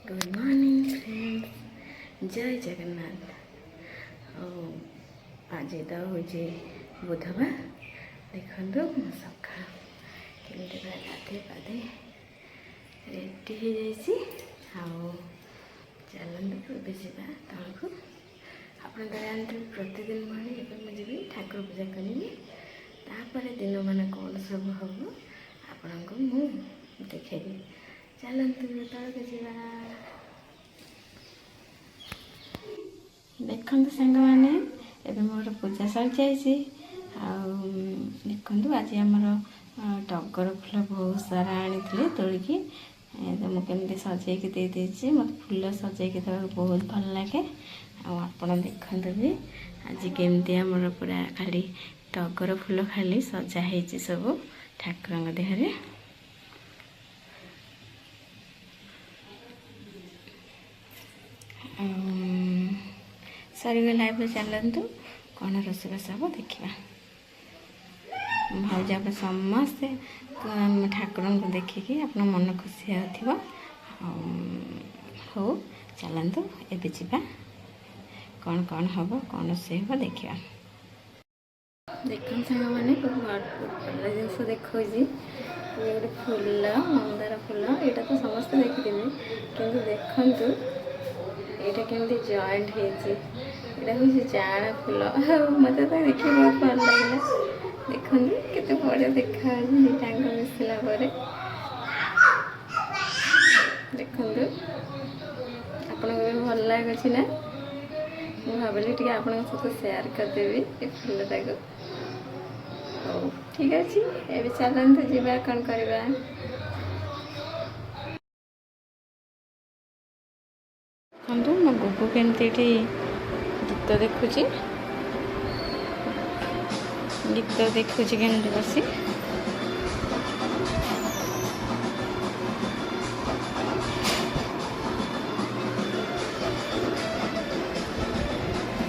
Good morning friends, जय जगन्नाथ। आज तो हूँ बुधवार। देखो सका केमती पूरा गाधे पाधे रेडी हो चलते ए जा तौक। आप जानते प्रतिदिन भाई मुझे ठाकुर पूजा करी तापर दिन मान कौन सब हम आपण को देखेबी। चलते तौक जा देखु सांग मैंने एवं मोर पूजा सर जाइए। देखु आज आमर टगर फुल बहुत सारा आनी तोड़िकी मुझे सजेक देदेची। मत फुल सजेक देवा बहुत भल लगे। आपण देखु भी आज केमती आमर पूरा खाली टगर फुल खाली सजाही सब ठाकुर देहरे। सरीगला लाइव चलतु कौन रोषेबास हम देखा। भाज आप समस्ते ठाकुर को देखिकी आप मन खुशी हो। चलतु एबे जा कौन कौन हम कौन रोषे हम देखा। देख सांग मैंने जिनस देखो गोटे फुल मंदार फुल यहाँ तो समस्ते देखी कि देखु यहाँ केमती जॉइंट हो जाड़ा फुल मत तो देखिए बहुत भल लगे। देखो केते बढ़िया देखा मिसला देखु आपण भल लगुच ना। मुझे भाविली टे आप सहित सेयार करदेवी ये फुलटा को। हो ठीक अच्छे ये चलते जा कौन करवा। देखो मो गुगु केमती गीत देखुची केमती बसी।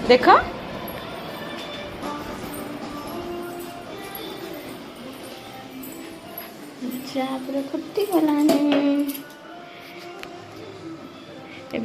देख पूरा फुटी गलानी ए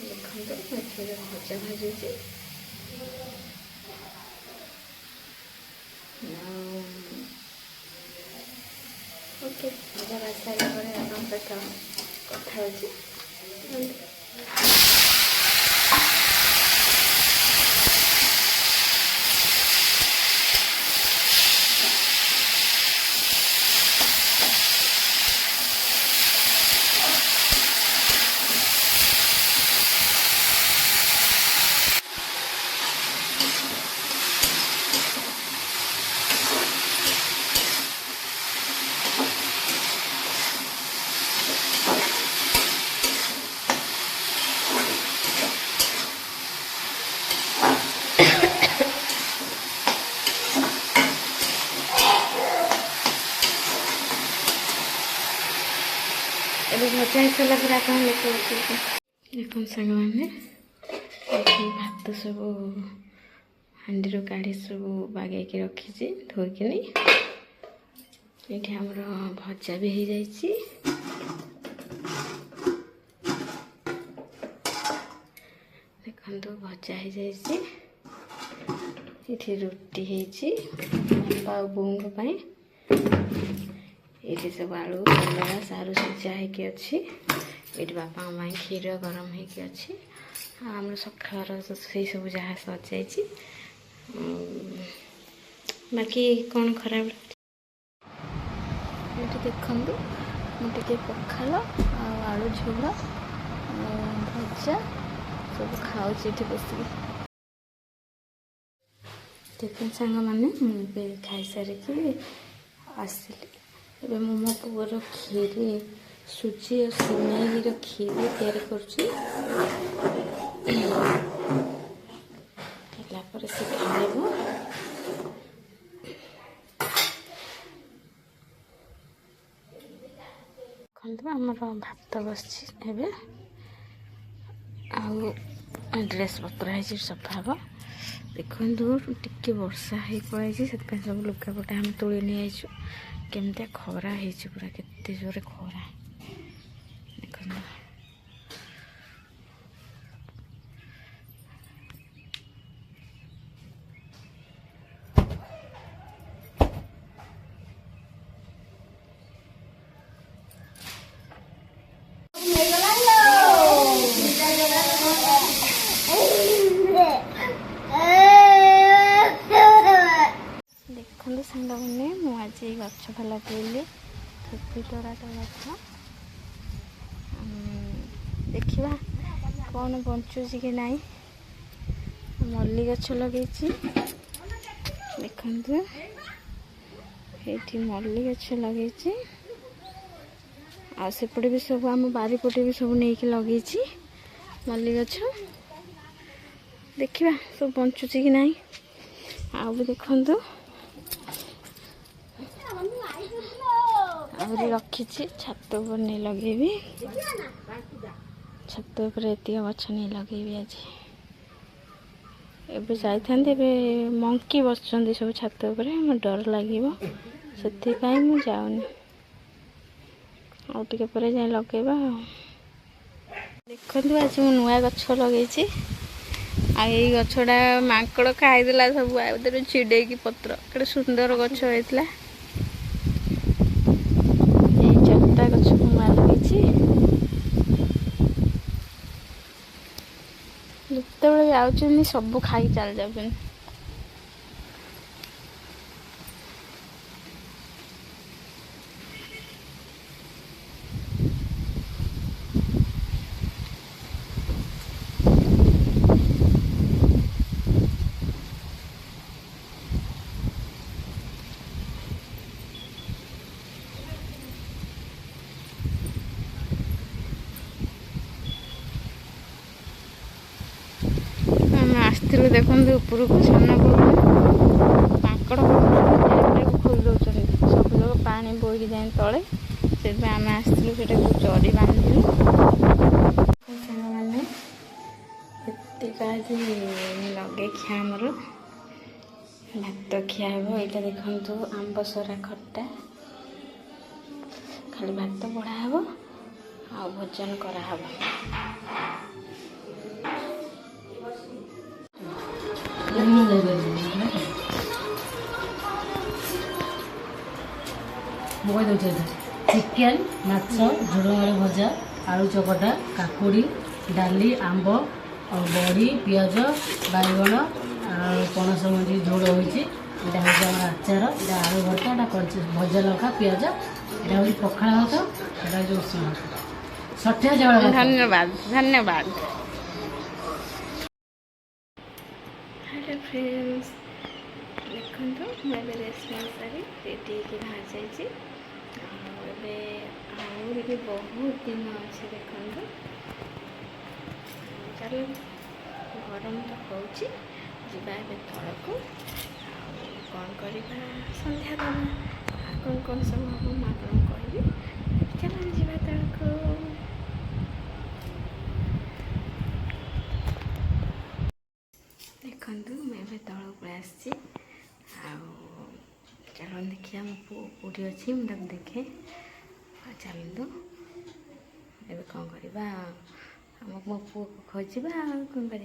देखो भजा भाजी ओके भजा भाज सारा आप कथा हो। भजा ही सारा फिर आप देखो सांग मैंने भात सब हांडी काढ़ी सब बागेकी रखी धोईकिनी ये आमर भजा भी हो जाइए। देखो भजा हो जाइए ये रुटी हो बों ये सब आलू कलरा सारू सिझा होगी अच्छी। ये बापा माई क्षीर गरम होगी अच्छी। आम सकाळ रोषे सब जहाँ सजाई बाकी कौन खराब ये देखु मुझे पखाल आलू झोल भजा सब खाऊँ बस टिफिन सांग मैंने खाई सारिकी आसली ए मो पुअर खीरी सुजी और सिमेईर खीरी तैयारी करुच्ची से खाइब आमर भात बस ड्रेस पत्र है सफा हम देखो टिके वर्षा हो पड़े सब लुगापटा आम तोड़ नहीं केमती खरा है पूरा केते जोरे खरा देखो सांग मैंने मुझे गछ लगे टराटा गछ देखा कौन बचुची कि ना मल्ली गछ लगे देखु ये मल्ली गछ लगे आसेपटे भी सब आम बारीपटे भी सब नहीं लगे मल्ली गछ देखा सब बचुची कि ना आ भी देखु आहरी रखी छत पर नहीं लगे छत पर एत गछ नहीं लगे आज एबे जाते मंकी बस सब छत पर डर लगे से मुझे जाऊनी आउे पर जाए लगेगा देखो आज मु नुआ गछ लगे आई गछटा माकड़ खाईदेला सब आदर छिड़े पत्र के सुंदर गछ होता गछ नुआ लगे जिते जाऊँ सब खाई चल जाऊँ आसलु देखो ऊपर को सामना माकड़ खोल दौरान सब लोग पानी बोईक जाए तले से आम आसलु से चढ़ी बांधिलु मैंने आज लगे खिया आमर भात खिया हे यहाँ देखु आंब सरा खट्टा खाली भात बढ़ा हे आ भोजन कराहब चिकेन माछ झोल आलू भजा आलू चकटा काकुड़ी डाली आंब बड़ी पियाज बैगण पणस मझी झोल होती आचार यहाँ आलू भर्ता यहाँ भजा लंका पियाज यहाँ हूँ पखाड़ भात यहाँ जो षठिया चावल धन्यवाद धन्यवाद हेलो फ्रेंड्स देखो मुझे रेस्टोरेंट सारी रेडी बाहर जाइए आहरी बहुत दिन अच्छे देखो चलो गरम तो हो तल को कौन करवा सन्ध्या दमा कौन कौन सब हम आपको कहि चलो जा तल को देखु मैं तल पलि चलो देखिए मो पु कौटी अच्छी मुझे देखे चलतु ए कौन करवा मो पु को खोजा कौन कर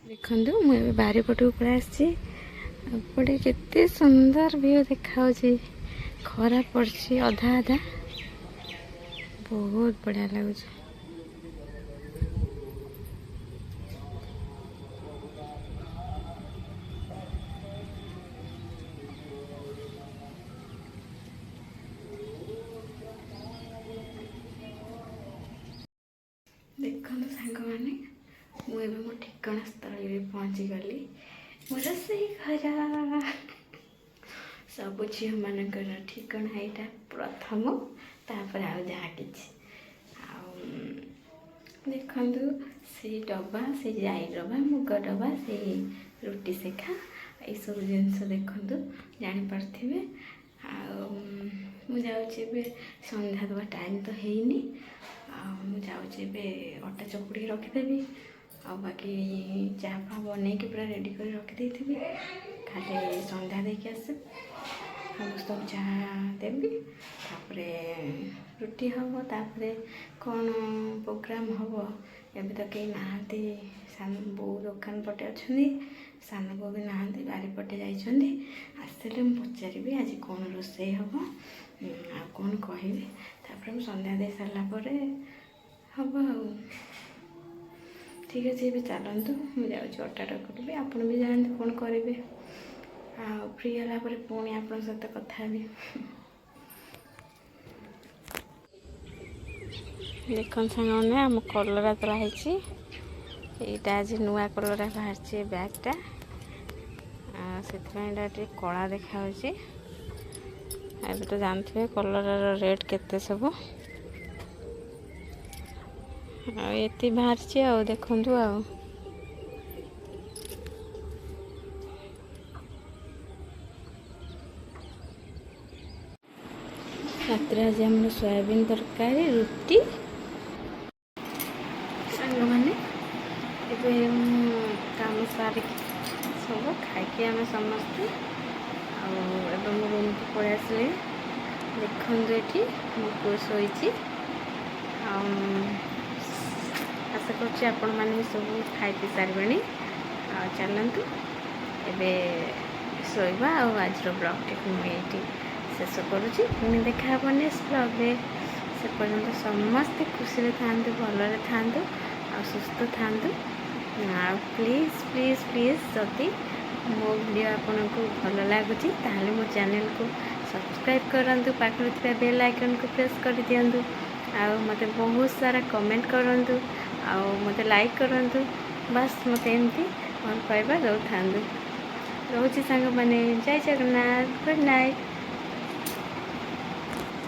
देखु मुझे बारीपट पलि केते सुंदर व्यू देखा खरा पड़ी अधा अधा बहुत बढ़िया लगुच ଦେଖନ୍ତୁ ସାଙ୍ଗମାନେ, ମୁଁ ଏବେ ମୋ ଠିକଣା ସ୍ଥଳୀରେ ପହଞ୍ଚିଗଲି। ମୋ ରୋଷେଇ ଘର। ସବୁ ଝିଅମାନଙ୍କର ଠିକଣା ଏଇଟା ପ୍ରଥମ, ତାପରେ ଆଉ ଯାହା କିଛି। ଆଉ ଦେଖନ୍ତୁ ସେଇ ଡବା, ସେଇ ଜାଇ ଡବା, ମୁଗ ଡବା, ସେଇ ରୁଟି ସେକା, ଏଇସବୁ ଜିନିଷ ଦେଖନ୍ତୁ ଜାଣିପାରୁଥିବେ। ଆଉ ମୁଁ ଯାଉଛି ଏବେ ସନ୍ଧ୍ୟା ଦେବା ଟାଇମ୍ ତ ହେଇନି। ଆଉ ମୁଁ ଯାଉଛି ଏବେ ଅଟା ଚକୁଡ଼ିକି ରଖିଦେବି। ଆଉ ବାକି ଚାହା ଫା ବନେଇକି ପୁରା ରେଡ଼ି କରି ରଖିଦେଇଥିବି। ଖାଲି ସନ୍ଧ୍ୟା ଦେଇକି ଆସିବି, ସମସ୍ତଙ୍କୁ ଚାହା ଦେବି। ତାପରେ ରୁଟି ହେବ, ତାପରେ କ'ଣ ପ୍ରୋଗ୍ରାମ୍ ହେବ। ଏବେ ତ କେହି ନାହାନ୍ତି, ସାନ ବୋଉ ଦୋକାନ ପଟେ ଅଛନ୍ତି, ସାନ ବୋଉ ବି ନାହାନ୍ତି, ବାରିପଟେ ଯାଇଛନ୍ତି। ଆସିଲେ ମୁଁ ପଚାରିବି ଆଜି କ'ଣ ରୋଷେଇ ହେବ, ଆଉ କ'ଣ କହିବି। ତାପରେ ମୁଁ ସନ୍ଧ୍ୟା ଦେଇ ସାରିଲା ପରେ ହେବ ଆଉ। ଠିକ୍ ଅଛି, ଏବେ ଚାଲନ୍ତୁ, ମୁଁ ଯାଉଛି ଅଟାଟା କରିବି, ଆପଣ ବି ଯାଆନ୍ତୁ କ'ଣ କରିବେ। ଆଉ ଫ୍ରି ହେଲା ପରେ ପୁଣି ଆପଣଙ୍କ ସହିତ କଥା ହେବି। ଦେଖନ୍ତୁ ସାଙ୍ଗମାନେ, ଆମ କଲରା ତୋଳା ହେଇଛି। ଏଇଟା ଆଜି ନୂଆ କଲରା ବାହାରିଛି ଏ ବ୍ୟାଗ୍ଟା, ସେଥିପାଇଁ ଏଇଟା ଟିକେ କଳା ଦେଖାହେଉଛି। ଏବେ ତ ଜାଣିଥିବେ କଲରାର ରେଟ୍ କେତେ ସବୁ। ଆଉ ଏତିକି ବାହାରିଛି ଆଉ, ଦେଖନ୍ତୁ ଆଉ। ରାତିରେ ଆଜି ଆମର ସୋୟାବିନ୍ ତରକାରୀ, ରୁଟି। ସାଙ୍ଗମାନେ, ଏବେ ମୁଁ କାମ ସାରିକି ସବୁ ଖାଇକି ଆମେ ସମସ୍ତେ, ଆଉ ଏବେ ମୁଁ ରୁମ୍କୁ ପଳେଇ ଆସିଲି। ଦେଖନ୍ତୁ ଏଠି ମୋ ପୁଅ ଶୋଇଛି। ଆଉ ଆଶା କରୁଛି ଆପଣମାନେ ବି ସବୁ ଖାଇ ପିଇ ସାରିବେଣି। ଆଉ ଚାଲନ୍ତୁ ଏବେ ଶୋଇବା। ଆଉ ଆଜିର ବ୍ଲଗ୍ଟିକୁ ମୁଁ ଏଇଠି ଶେଷ କରୁଛି। ପୁଣି ଦେଖା ହେବ ନେକ୍ସଟ୍ ବ୍ଲଗ୍ରେ। ସେ ପର୍ଯ୍ୟନ୍ତ ସମସ୍ତେ ଖୁସିରେ ଥାଆନ୍ତୁ, ଭଲରେ ଥାଆନ୍ତୁ, ଆଉ ସୁସ୍ଥ ଥାଆନ୍ତୁ। ଆଉ ପ୍ଲିଜ୍ ପ୍ଲିଜ୍ ପ୍ଲିଜ୍ ଯଦି ମୋ ଭିଡ଼ିଓ ଆପଣଙ୍କୁ ଭଲ ଲାଗୁଛି ତାହେଲେ ମୋ ଚ୍ୟାନେଲ୍କୁ ସବସ୍କ୍ରାଇବ୍ କରନ୍ତୁ, ପାଖରେ ଥିବା ବେଲ୍ ଆଇକନ୍କୁ ପ୍ରେସ୍ କରିଦିଅନ୍ତୁ। ଆଉ ମୋତେ ବହୁତ ସାରା କମେଣ୍ଟ କରନ୍ତୁ, ଆଉ ମୋତେ ଲାଇକ୍ କରନ୍ତୁ। ବାସ୍ ମୋତେ ଏମିତି ଭଲ ପାଇବା ଦେଉଥାନ୍ତୁ। ରହୁଛି ସାଙ୍ଗମାନେ, ଜୟ ଜଗନ୍ନାଥ, ଗୁଡ଼୍ ନାଇଟ୍।